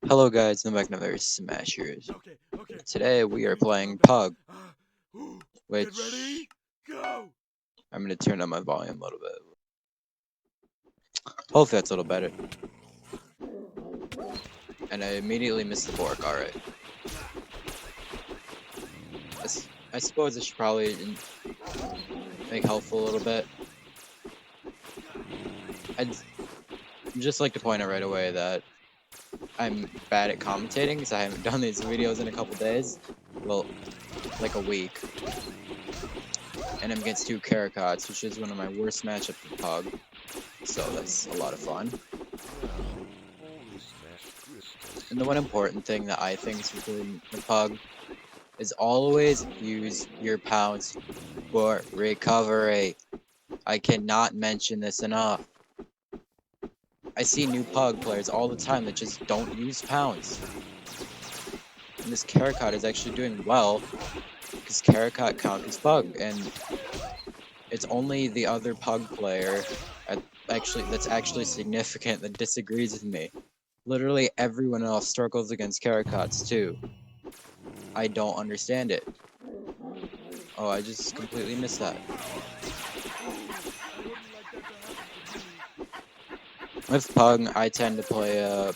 Hello guys, and welcome to another Smashers. Okay. Today we are Here we playing go. Pug, Get ready, which go! I'm going to turn up my volume a little bit. Hopefully that's a little better. And I immediately missed the bork, alright. I suppose I should probably make helpful a little bit. I'd just like to point out right away that I'm bad at commentating because I haven't done these videos in a couple days. Well, like a week. And I'm against two Caracots, which is one of my worst matchups with Pug. So that's a lot of fun. And the one important thing that I think is important with Pug is always use your pounce for recovery. I cannot mention this enough. I see new Pug players all the time that just don't use pounce. And this Caracot is actually doing well because Caracot counters Pug, and it's only the other Pug player that's actually significant that disagrees with me. Literally everyone else struggles against Caracots too. I don't understand it. Oh, I just completely missed that. With Pug, I tend to play a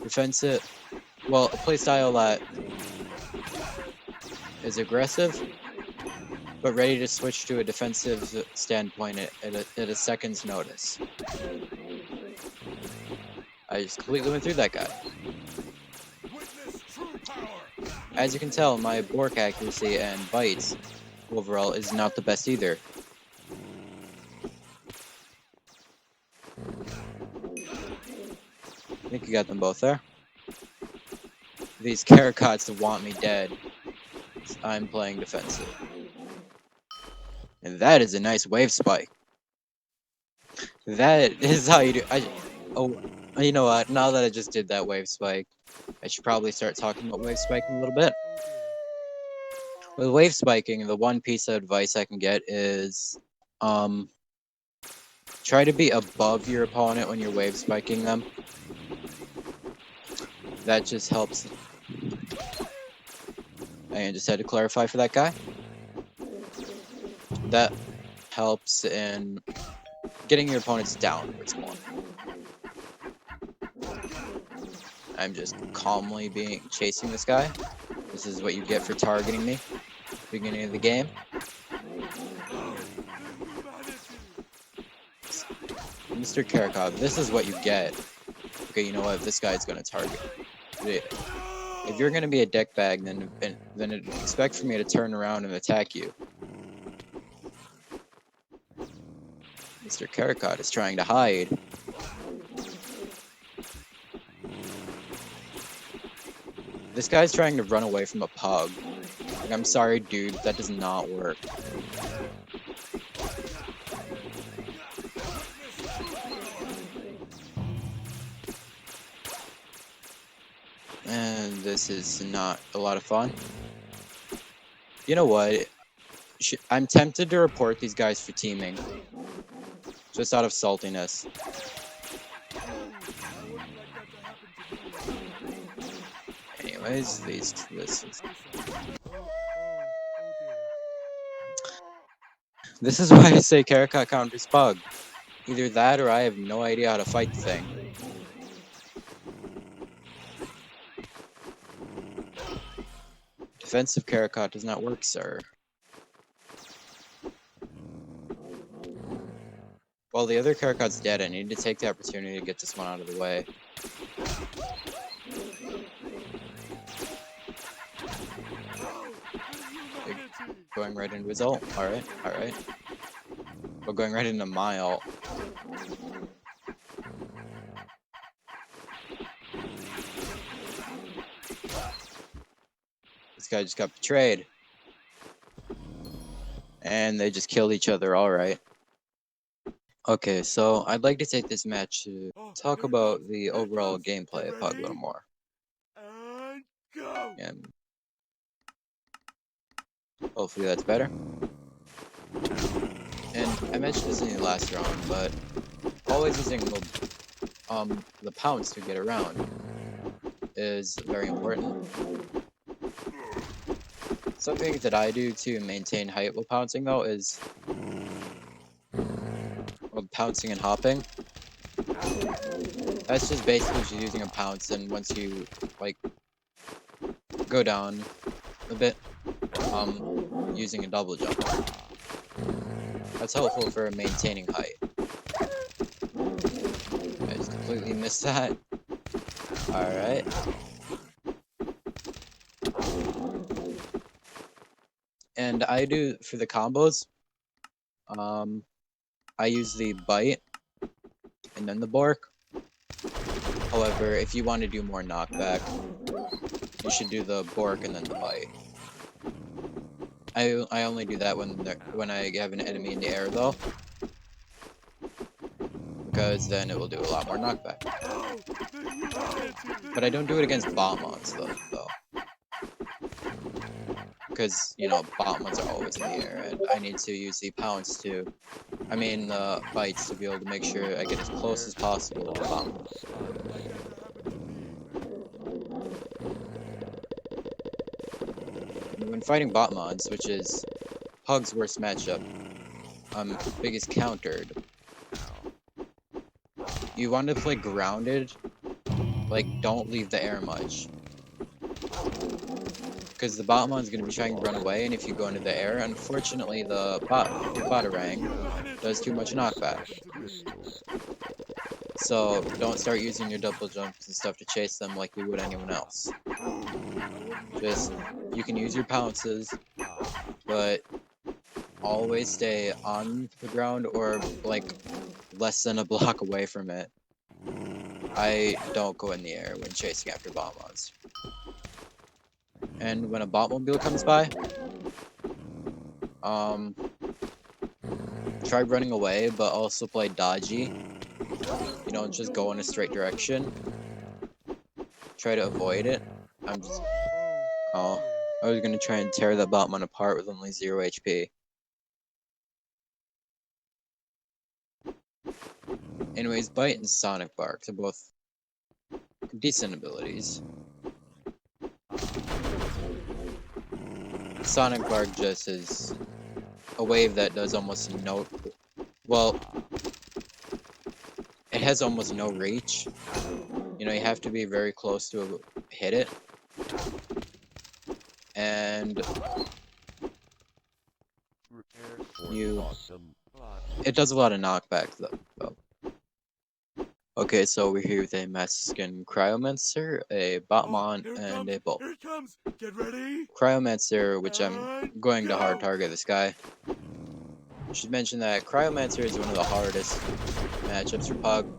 defensive, well, a playstyle that is aggressive, but ready to switch to a defensive standpoint at a second's notice. I just completely went through that guy. As you can tell, my bork accuracy and bites overall is not the best either. I think you got them both there. These Caracots want me dead. I'm playing defensive. And that is a nice wave spike. That is how you do. You know what? Now that I just did that wave spike, I should probably start talking about wave spiking a little bit. With wave spiking, the one piece of advice I can get is, try to be above your opponent when you're wave spiking them. That just helps. I just had to clarify for that guy. That helps in getting your opponents downwards more. I'm just calmly chasing this guy. This is what you get for targeting me. Beginning of the game. Mr. Karakov, this is what you get. Okay, you know what? This guy's gonna target. If you're gonna be a deck bag, then expect for me to turn around and attack you. Mr. Karakot is trying to hide. This guy's trying to run away from a pug. Like, I'm sorry, dude, that does not work. And this is not a lot of fun. You know what? I'm tempted to report these guys for teaming. Just out of saltiness. Anyways, this is why I say Karakot counters Pug. Either that or I have no idea how to fight the thing. Defensive Karakot does not work, sir. While the other Karakot's dead, I need to take the opportunity to get this one out of the way. Going right into his ult. Alright. Well, going right into my ult. This guy just got betrayed. And they just killed each other, alright. Okay, so I'd like to take this match to talk about the overall gameplay of Pug a little more. And go! And hopefully that's better. And I mentioned this in the last round, but always using the pounce to get around. is very important. Something that I do to maintain height while pouncing though is pouncing and hopping. That's just basically just using a pounce, and once you like go down a bit, using a double jump. That's helpful for maintaining height. I just completely missed that. Alright. And I do, for the combos, I use the bite and then the bork. However, if you want to do more knockback, you should do the bork and then the bite. I only do that when I have an enemy in the air though, because then it will do a lot more knockback. But I don't do it against bombons though. Because, you know, bombons are always in the air, and I need to use the pounce the bites to be able to make sure I get as close as possible to the bomb. When fighting botmons, which is Pug's worst matchup, biggest countered, you want to play grounded, like don't leave the air much. Because the botmon's going to be trying to run away, and if you go into the air, unfortunately the batarang does too much knockback. So don't start using your double jumps and stuff to chase them like you would anyone else. Just, you can use your pounces, but always stay on the ground or like less than a block away from it. I don't go in the air when chasing after bombons. And when a botmobile comes by, try running away, but also play dodgy. You don't just go in a straight direction. Try to avoid it. Oh, I was gonna try and tear that botmon apart with only 0 HP. Anyways, Bite and Sonic Barks are both decent abilities. Sonic Bark just is a wave that does almost no... Well, it has almost no reach. You know, you have to be very close to hit it. And it does a lot of knockback though. Okay, so we're here with a Mexican Cryomancer, a Botmon, and a Bull. Here it comes. Get ready. Cryomancer, which I'm going to hard target this guy. I should mention that Cryomancer is one of the hardest matchups for Pug.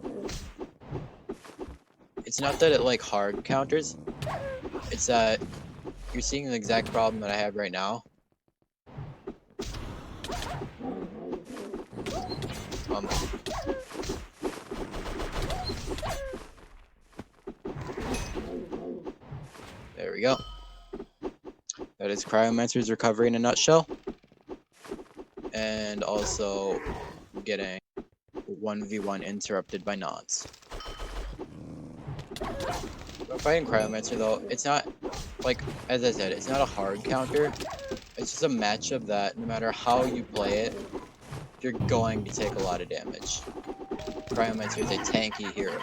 It's not that it like hard counters, it's that you're seeing the exact problem that I have right now. There we go. That is Cryomancer's recovery in a nutshell. And also getting 1v1 interrupted by nods. When fighting Cryomancer though, it's not, like, as I said, it's not a hard counter. It's just a matchup that no matter how you play it, you're going to take a lot of damage. Cryomancer is a tanky hero.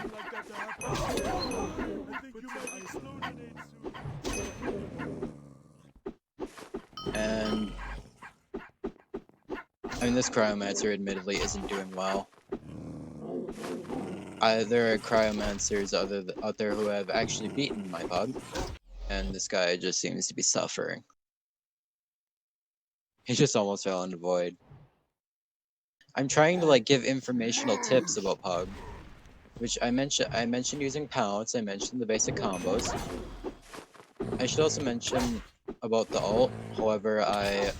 And I mean, this Cryomancer admittedly isn't doing well. There are Cryomancers out there who have actually beaten my Pug, and this guy just seems to be suffering. He just almost fell into void. I'm trying to like give informational tips about Pug, which I mentioned using pounce, I mentioned the basic combos. I should also mention about the ult, however I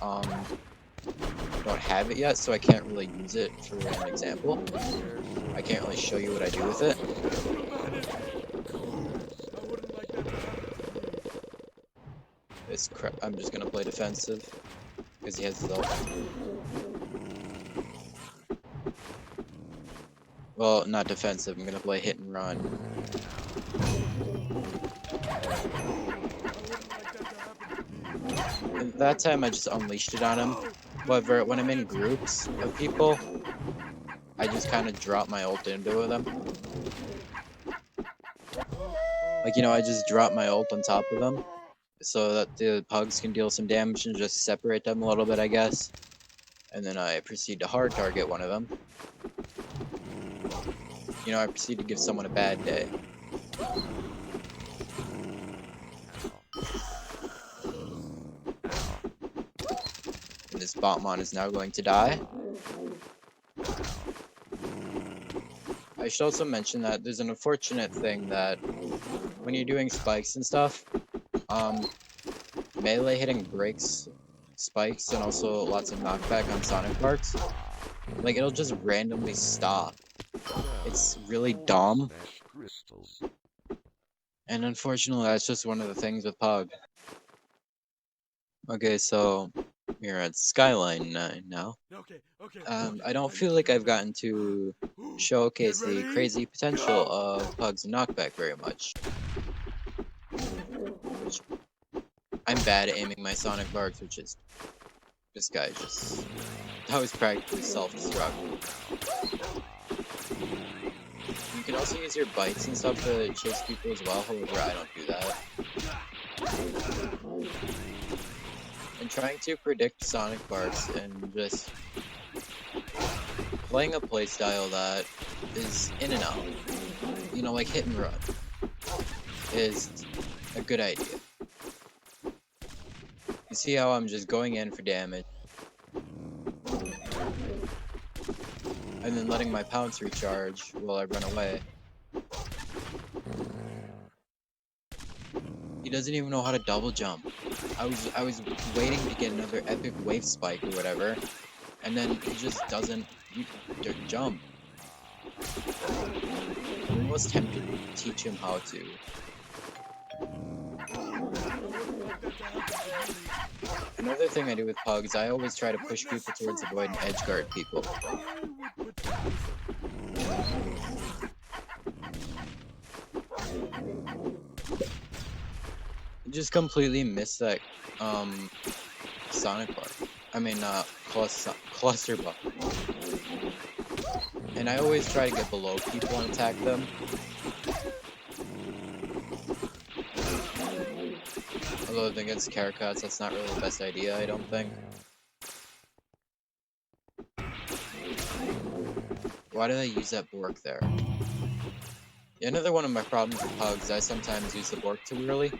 don't have it yet, so I can't really use it for an example. I can't really show you what I do with it. I'm just gonna play defensive, because he has his ult. Well, not defensive, I'm gonna play hit and run. that time I just unleashed it on him. Go! However, when I'm in groups of people, I just kind of drop my ult into them. Like, I just drop my ult on top of them so that the pugs can deal some damage and just separate them a little bit, I guess. And then I proceed to hard target one of them. I proceed to give someone a bad day. And this Botmon is now going to die. I should also mention that there's an unfortunate thing that when you're doing spikes and stuff, melee hitting breaks spikes and also lots of knockback on Sonic parts. Like, it'll just randomly stop. It's really dumb. And unfortunately, that's just one of the things with Pug. Okay, so we're at Skyline 9 now. Okay. I don't feel like I've gotten to showcase the crazy potential of Pug's knockback very much. I'm bad at aiming my Sonic bars, which is... This guy just... That was practically self-destruct. You can also use your bites and stuff to chase people as well, however I don't do that. And trying to predict Sonic barks and just playing a playstyle that is in and out, like hit and run, is a good idea. You see how I'm just going in for damage, and then letting my pounce recharge while I run away. He doesn't even know how to double jump. I was waiting to get another epic wave spike or whatever, and then he just doesn't jump. I'm almost tempted to teach him how to. Another thing I do with Pug is I always try to push people towards the void and edge guard people. I just completely missed that Sonic bar. I mean cluster bar. And I always try to get below people and attack them. Although against Caracots, that's not really the best idea, I don't think. Why did I use that Bork there? Yeah, another one of my problems with Pugs, I sometimes use the Bork too early.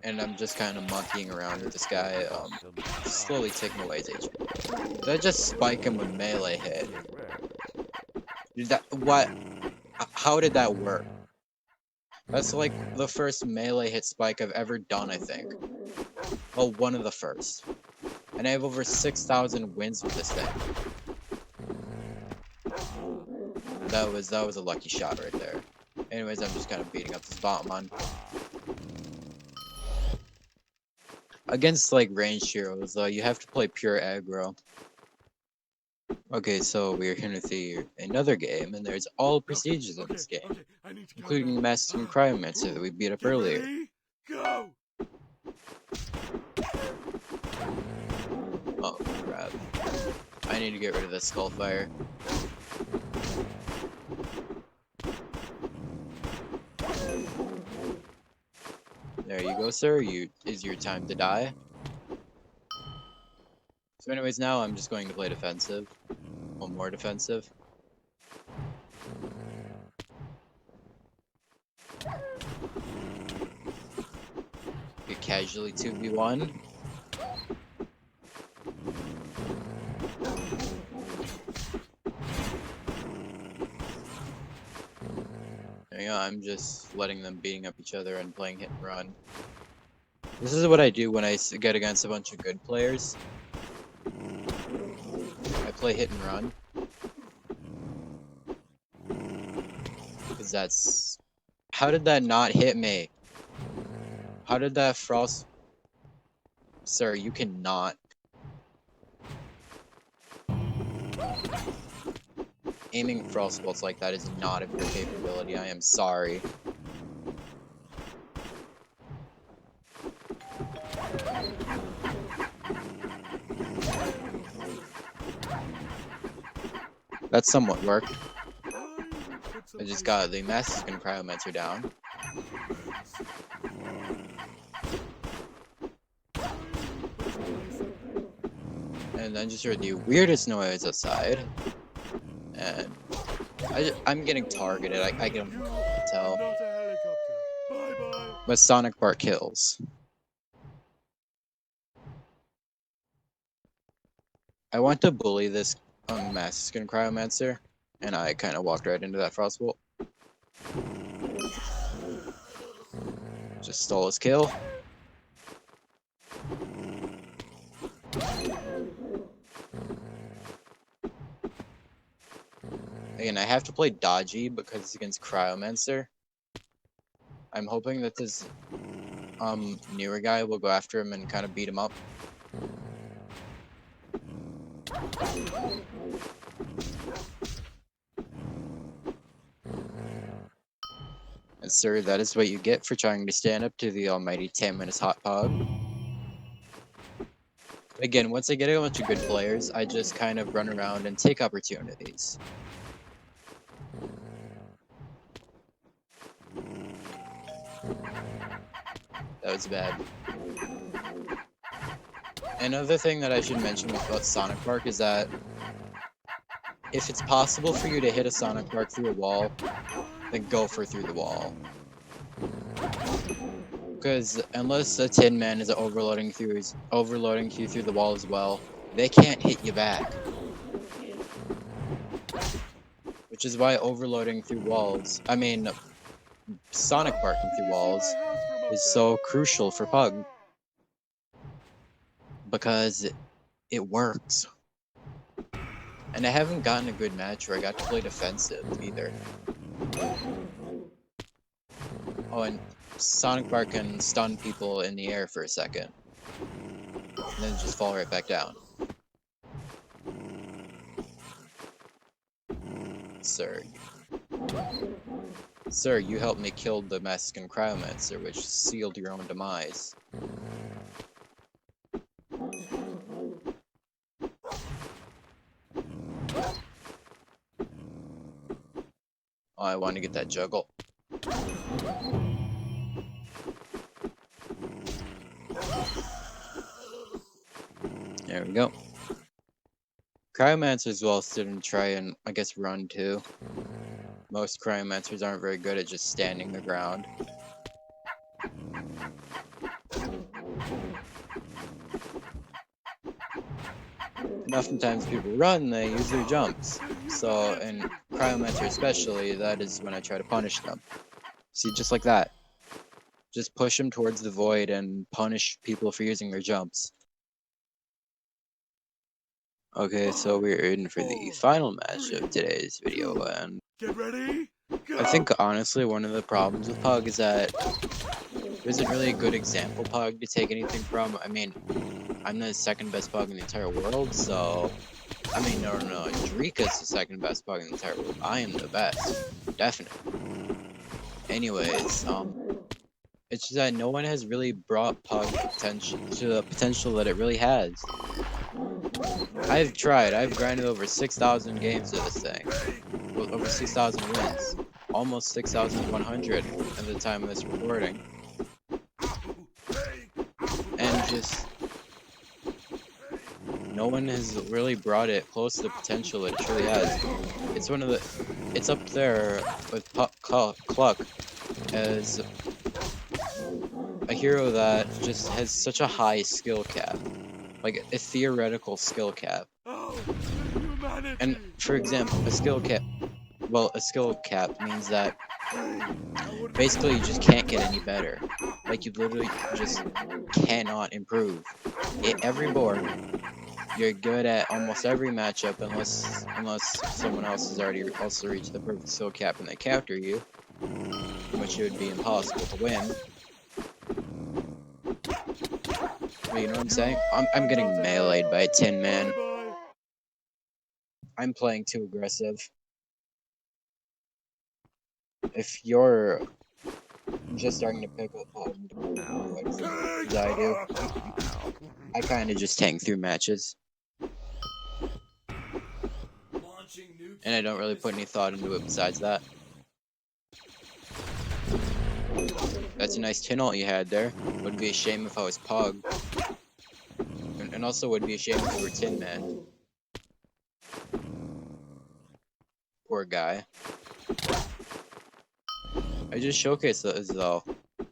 And I'm just kind of monkeying around with this guy, slowly taking away his HP. Did I just spike him with melee hit? How did that work? That's like the first melee hit spike I've ever done, I think. Well, one of the first. And I have over 6,000 wins with this thing. That was a lucky shot right there. Anyways, I'm just kind of beating up this Botmon. Against, like, ranged heroes, though, you have to play pure aggro. Okay, so we're here with another game, and there's all procedures in this game, including the Masking Cryomancer that we beat up earlier. Go! Oh, crap. I need to get rid of this Skullfire. There you go, sir. Is your time to die. So anyways, now I'm just going to play defensive. Well, more defensive. Get casually 2v1. There you go, I'm just letting them beating up each other and playing hit and run. This is what I do when I get against a bunch of good players. I play hit and run. Because that's... How did that not hit me? How did that frost... Sir, you cannot... Aiming frost bolts like that is not of your capability, I am sorry. that somewhat worked. I will put some I just ice got the Mexican Cryomancer down. And then just heard the weirdest noise outside. And I'm getting targeted. I can tell. Not a helicopter. Bye-bye. But Sonic Bark kills. I want to bully this Mexican Cryomancer, and I kind of walked right into that Frostbolt. Just stole his kill. Again, I have to play dodgy because it's against Cryomancer. I'm hoping that this newer guy will go after him and kind of beat him up. And sir, that is what you get for trying to stand up to the almighty 10-minute hot pog. Again, once I get a bunch of good players, I just kind of run around and take opportunities. That was bad. Another thing that I should mention about Sonic Bark is that if it's possible for you to hit a Sonic Bark through a wall, then go for through the wall. Because unless a Tin Man is overloading you through the wall as well, they can't hit you back. Which is why overloading through walls, Sonic Barking through walls is so crucial for Pug. Because it works. And I haven't gotten a good match where I got to play defensive either. Oh, and Sonic Bark can stun people in the air for a second. And then just fall right back down. Sir. Sir, you helped me kill the Mexican Cryomancer, which sealed your own demise. Oh, I want to get that juggle. There we go. Cryomancers will sit and try and, I guess, run too. Most Cryomancers aren't very good at just standing the ground. And oftentimes people run, they use their jumps. So, in Cryomancer especially, that is when I try to punish them. See, just like that. Just push them towards the void and punish people for using their jumps. Okay, so we're in for the final match of today's video, and Get ready. Go. I think honestly one of the problems with Pug is that there isn't really a good example Pug to take anything from. I mean, I'm the second best Pug in the entire world, so no, Drika's the second best Pug in the entire world. I am the best, definitely. Anyways, it's just that no one has really brought Pug potential to the potential that it really has. I've tried. I've grinded over 6,000 games of this thing. Over 6,000 wins. Almost 6,100 at the time of this recording. And just... no one has really brought it close to the potential it truly has. It's one of the... it's up there with Cluck as a hero that just has such a high skill cap. Like a theoretical skill cap. And for example, a skill cap means that basically you just can't get any better. Like you literally just cannot improve. Every board, you're good at almost every matchup unless someone else has already also reached the perfect skill cap and they counter you, which would be impossible to win. You know what I'm saying? I'm getting meleeed by a Tin Man. I'm playing too aggressive. If you're just starting to pick up as I do, I kind of just tank through matches. Launching and I don't really put any thought into it besides that. That's a nice tin ult you had there. Would be a shame if I was Pug. And also would be a shame if you were Tin Man. Poor guy. I just showcased this though.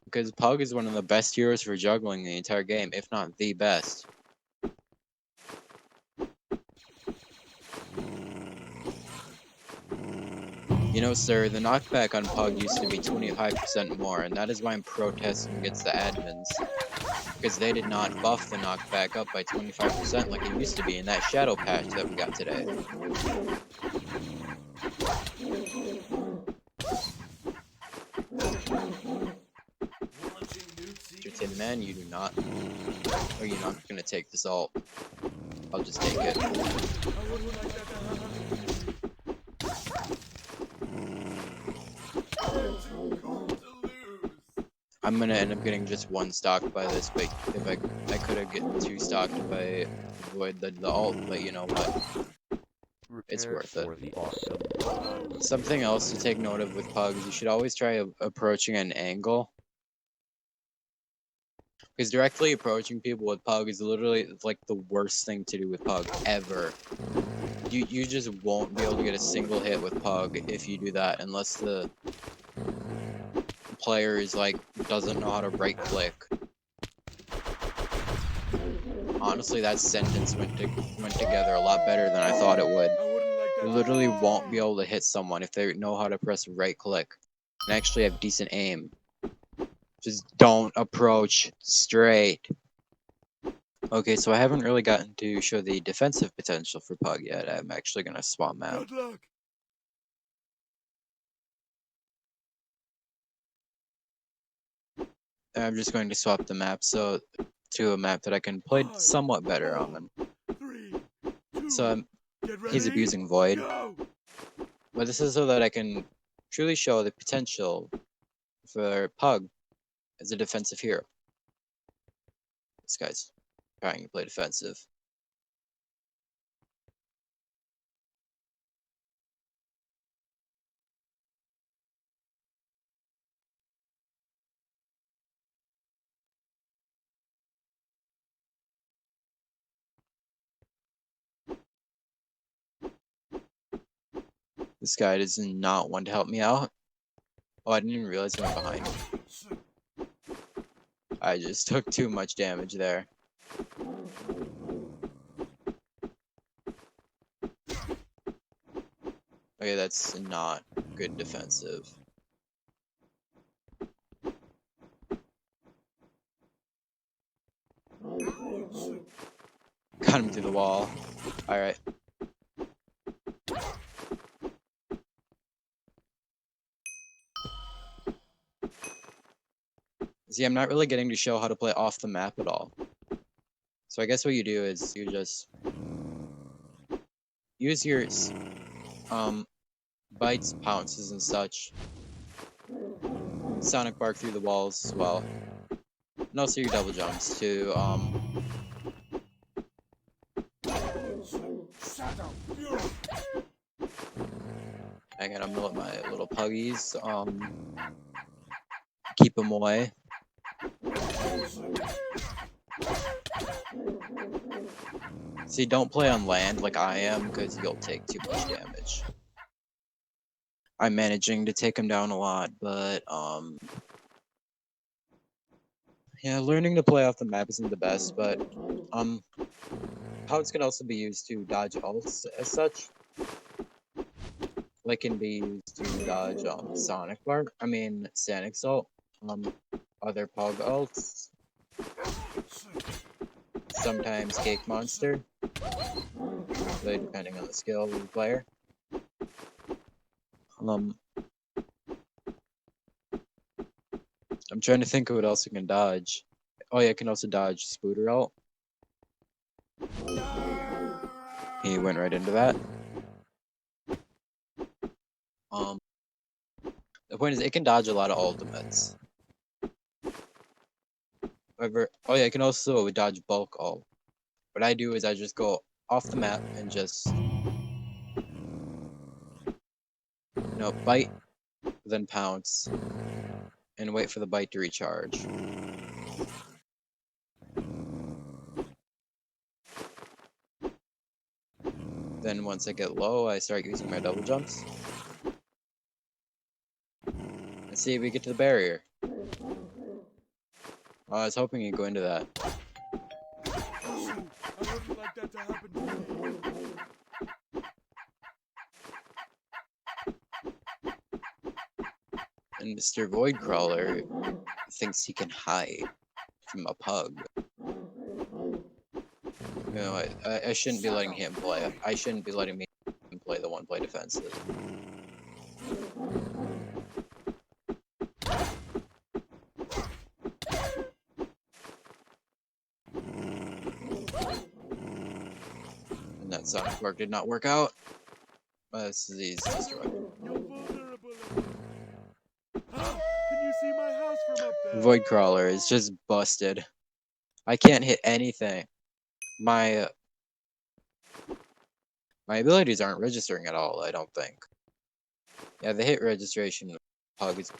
Because Pug is one of the best heroes for juggling the entire game, if not the best. You know, sir, the knockback on Pug used to be 25% more, and that is why I'm protesting against the admins. Because they did not buff the knockback up by 25% like it used to be in that shadow patch that we got today. Mr. Tin Man, you do not. Or you're not gonna take this ult. I'll just take it. I wouldn't like that to happen to me. It's too cool to lose. I'm gonna end up getting just one stock by this, but if I could have gotten two stocked if I avoid the ult, but you know what? It's worth it. The awesome. Something else to take note of with Pug is you should always try approaching an angle. Because directly approaching people with Pug is literally like the worst thing to do with Pug ever. You just won't be able to get a single hit with Pug if you do that unless the player is like doesn't know how to right click. Honestly, that sentence went together a lot better than I thought it would. I wouldn't like that. You literally won't be able to hit someone if they know how to press right click and actually have decent aim. Just don't approach straight. Okay, so I haven't really gotten to show the defensive potential for Pug yet. I'm actually gonna swap map. Good luck. I'm just going to swap the map to a map that I can play somewhat better on. 3, 2, So get ready. he's abusing Void, Go. but this is so that I can truly show the potential for Pug as a defensive hero. This guy's trying to play defensive. This guy does not want to help me out. Oh, I didn't even realize he went behind me. I just took too much damage there. Okay, that's not good defensive. Got him through the wall. Alright. See, I'm not really getting to show how to play off the map at all. So I guess what you do is you just use your bites, pounces, and such. Sonic bark through the walls as well. And also your double jumps to Again, I'm gonna let my little puggies keep them away. See, don't play on land like I am, because you'll take too much damage. I'm managing to take him down a lot, but yeah, learning to play off the map isn't the best, but Pouts can also be used to dodge ults as such. Like can be used to dodge Sonic Bark. I mean Sonic ult. Other Pug ults. Sometimes Cake Monster. Really depending on the skill of the player. I'm trying to think of what else you can dodge. Oh yeah, I can also dodge Spooter ult. He went right into that. The point is, it can dodge a lot of ultimates. However, oh yeah, it can also dodge bulk ult. What I do is I just go off the map and just No, bite, then pounce, and wait for the bite to recharge. Then once I get low, I start using my double jumps. And see if we get to the barrier. I was hoping you'd go into that. Shoot, I wouldn't like that to happen to me. And Mr. Voidcrawler thinks he can hide from a pug. No, I shouldn't be letting him play. I shouldn't be letting him play the one-play defensive. And that Sonic Bark did not work out. This disease destroyed. You're vulnerable. Ah, can you see my house from up there? Voidcrawler is just busted. I can't hit anything. My abilities aren't registering at all, I don't think. Yeah, the hit registration pug is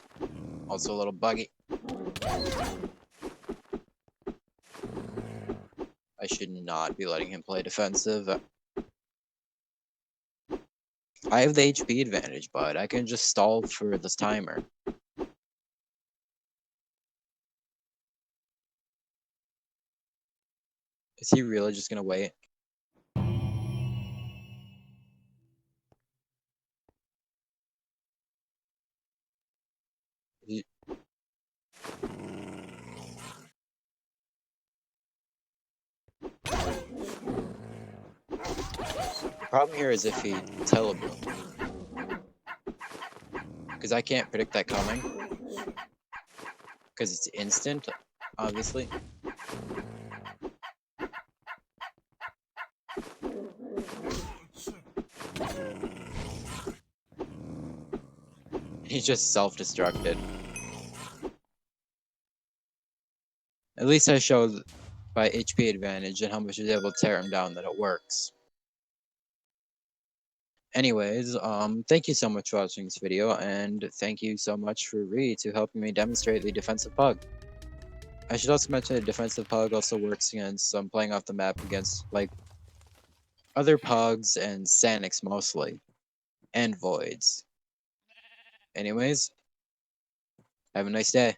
also a little buggy. I should not be letting him play defensive. I have the HP advantage, but I can just stall for this timer. Is he really just gonna wait? He- The problem here is if he teleports. Because I can't predict that coming. Because it's instant, obviously. He just self-destructed. At least I showed by HP advantage and how much I was able to tear him down that it works. Anyways, thank you so much for watching this video, and thank you so much for Reed to helping me demonstrate the defensive pug. I should also mention the defensive pug also works against playing off the map against like other pugs and Sanics mostly, and voids. Anyways, have a nice day.